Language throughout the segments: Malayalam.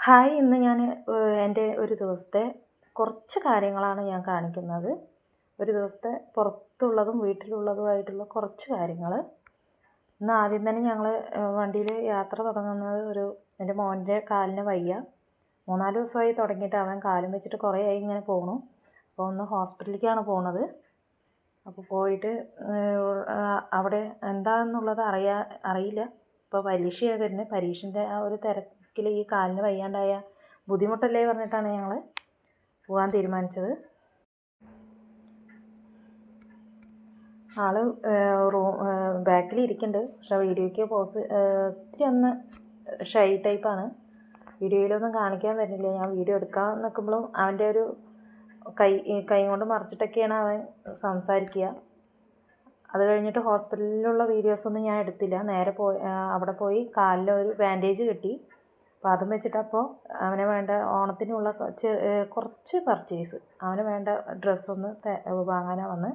ഹായ്, ഇന്ന് ഞാൻ എൻ്റെ ഒരു ദിവസത്തെ കുറച്ച് കാര്യങ്ങളാണ് ഞാൻ കാണിക്കുന്നത്. ഒരു ദിവസത്തെ പുറത്തുള്ളതും വീട്ടിലുള്ളതുമായിട്ടുള്ള കുറച്ച് കാര്യങ്ങൾ. ഇന്ന് ആദ്യം തന്നെ ഞങ്ങൾ വണ്ടിയിൽ യാത്ര തുടങ്ങുന്നത് എൻ്റെ മോൻ്റെ കാലിന് വയ്യ. 3-4 ദിവസമായി തുടങ്ങിയിട്ട്. അവൻ കാലും വെച്ചിട്ട് കുറേ ആയി ഇങ്ങനെ പോകണു. അപ്പോൾ ഒന്ന് ഹോസ്പിറ്റലിലേക്കാണ് പോണത്. അപ്പോൾ പോയിട്ട് അവിടെ എന്താണെന്നുള്ളത് അറിയില്ല. ഇപ്പോൾ പരീക്ഷയൊക്കെ വരുന്നത്. പരീക്ഷൻ്റെ ആ ഒരു തിരക്കിൽ ഈ കാലിന് വയ്യാണ്ടായ ബുദ്ധിമുട്ടല്ലേ പറഞ്ഞിട്ടാണ് ഞങ്ങൾ പോകാൻ തീരുമാനിച്ചത്. ആൾ ബാക്കിൽ ഇരിക്കുന്നുണ്ട്. പക്ഷേ വീഡിയോയ്ക്ക് ഇത്തിരി ഒന്ന് ഷൈ ടൈപ്പാണ്. വീഡിയോയിലൊന്നും കാണിക്കാൻ പറ്റില്ല. ഞാൻ വീഡിയോ എടുക്കാൻ നിൽക്കുമ്പോഴും അവൻ്റെ ഒരു കൈ കൊണ്ട് മറിച്ചിട്ടൊക്കെയാണ് അവൻ സംസാരിക്കുക. അത് കഴിഞ്ഞിട്ട് ഹോസ്പിറ്റലിലുള്ള വീഡിയോസൊന്നും ഞാൻ എടുത്തില്ല. നേരെ അവിടെ പോയി കാലിൽ ഒരു ബാൻഡേജ് കെട്ടി. അപ്പോൾ അതും വെച്ചിട്ടപ്പോൾ അവന് വേണ്ട ഓണത്തിനുള്ള കുറച്ച് പർച്ചേസ്, അവന് വേണ്ട ഡ്രസ്സൊന്ന് വാങ്ങാനാണ് വന്ന്.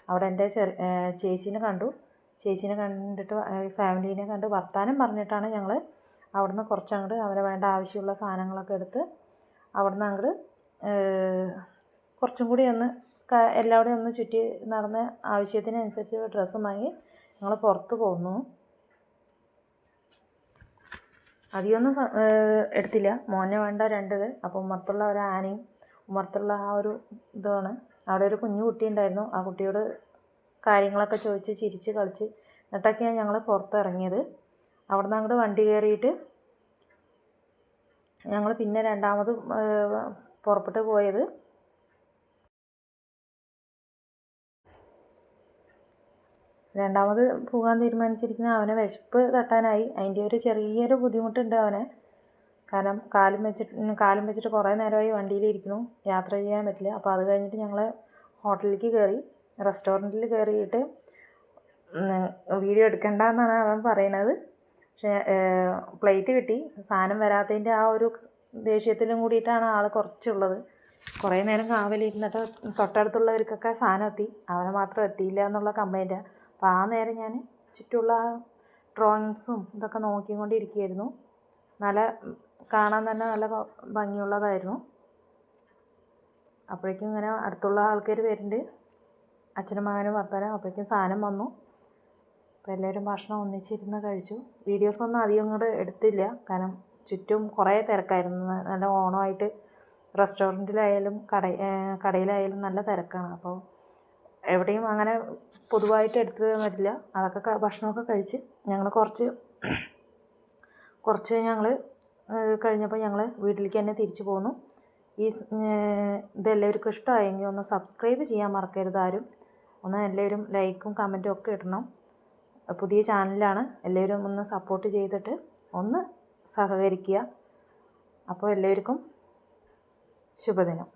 അവിടെ എൻ്റെ ചേച്ചീനെ കണ്ടു. ചേച്ചീനെ കണ്ടിട്ട് ഫാമിലീനെ കണ്ട് വർത്താനം പറഞ്ഞിട്ടാണ് ഞങ്ങൾ അവിടുന്ന് കുറച്ചങ്ങോട്ട് അവന് വേണ്ട ആവശ്യമുള്ള സാധനങ്ങളൊക്കെ എടുത്ത് അവിടുന്ന് അങ്ങോട്ട് കുറച്ചും കൂടി ഒന്ന് എല്ലാവരുടെയും ഒന്ന് ചുറ്റി നടന്ന് ആവശ്യത്തിനനുസരിച്ച് ഡ്രസ്സും വാങ്ങി ഞങ്ങൾ പുറത്ത് പോന്നു. അധികമൊന്നും എടുത്തില്ല. മോനെ വേണ്ട 2 അപ്പോൾ ഉമ്മറത്തുള്ള ഒരു ആനയും ഉമ്മറത്തുള്ള ആ ഒരു ഇതാണ്. അവിടെ ഒരു കുഞ്ഞു കുട്ടി ഉണ്ടായിരുന്നു. ആ കുട്ടിയോട് കാര്യങ്ങളൊക്കെ ചോദിച്ച് ചിരിച്ച് കളിച്ച് എന്നിട്ടൊക്കെയാണ് ഞങ്ങൾ പുറത്തിറങ്ങിയത്. അവിടെ നിന്ന് അങ്ങോട്ട് വണ്ടി കയറിയിട്ട് ഞങ്ങൾ പിന്നെ രണ്ടാമത് പുറപ്പെട്ട് പോയത് പോകാൻ തീരുമാനിച്ചിരിക്കുന്ന അവനെ വിശപ്പ് തട്ടാനായി. അതിൻ്റെ ഒരു ചെറിയൊരു ബുദ്ധിമുട്ടുണ്ട് അവന്. കാരണം കാലും വെച്ചിട്ട് കുറേ നേരമായി വണ്ടിയിലിരിക്കുന്നു. യാത്ര ചെയ്യാൻ പറ്റില്ല. അപ്പോൾ അത് കഴിഞ്ഞിട്ട് ഞങ്ങൾ ഹോട്ടലിലേക്ക് കയറി. റെസ്റ്റോറൻറ്റിൽ കയറിയിട്ട് വീഡിയോ എടുക്കണ്ടെന്നാണ് അവൻ പറയണത്. പക്ഷേ പ്ലേറ്റ് കിട്ടി. സാധനം വരാത്തതിൻ്റെ ആ ഒരു ദേഷ്യത്തിലും കൂടിയിട്ടാണ് ആൾ കുറച്ചുള്ളത്. കുറേ നേരം കാവലിരുന്നിട്ട് തൊട്ടടുത്തുള്ളവർക്കൊക്കെ സാധനം എത്തി, അവനെ മാത്രം എത്തിയില്ല എന്നുള്ള കംപ്ലൈൻറ്റാണ്. അപ്പോൾ ആ നേരം ഞാൻ ചുറ്റുമുള്ള ഡ്രോയിങ്സും ഇതൊക്കെ നോക്കിക്കൊണ്ടിരിക്കുകയായിരുന്നു. കാണാൻ തന്നെ നല്ല ഭംഗിയുള്ളതായിരുന്നു. അപ്പോഴേക്കും ഇങ്ങനെ അടുത്തുള്ള ആൾക്കാർ വരുന്നുണ്ട്. അച്ഛനും മകനും വർത്താനം. അപ്പോഴേക്കും സാധനം വന്നു. അപ്പോൾ എല്ലാവരും ഭക്ഷണം ഒന്നിച്ചിരുന്ന് കഴിച്ചു. വീഡിയോസൊന്നും അധികം അങ്ങോട്ട് എടുത്തില്ല. കാരണം ചുറ്റും കുറേ തിരക്കായിരുന്നു. നല്ല ഓണമായിട്ട് റെസ്റ്റോറൻറ്റിലായാലും കടയിലായാലും നല്ല തിരക്കാണ്. അപ്പോൾ എവിടെയും അങ്ങനെ പൊതുവായിട്ട് എടുത്ത് പറ്റില്ല. അതൊക്കെ ഭക്ഷണമൊക്കെ കഴിച്ച് ഞങ്ങൾ കുറച്ച് ഞങ്ങൾ കഴിഞ്ഞപ്പോൾ ഞങ്ങൾ വീട്ടിലേക്ക് തന്നെ തിരിച്ചു പോന്നു. ഇതെല്ലാവർക്കും ഇഷ്ടമായെങ്കിൽ ഒന്ന് സബ്സ്ക്രൈബ് ചെയ്യാൻ മറക്കരുത് ആരും. എല്ലാവരും ലൈക്കും കമൻറ്റും ഒക്കെ ഇടണം. പുതിയ ചാനലാണ്. എല്ലാവരും ഒന്ന് സപ്പോർട്ട് ചെയ്തിട്ട് ഒന്ന് സഹകരിക്കുക. അപ്പോൾ എല്ലാവർക്കും ശുഭദിനം.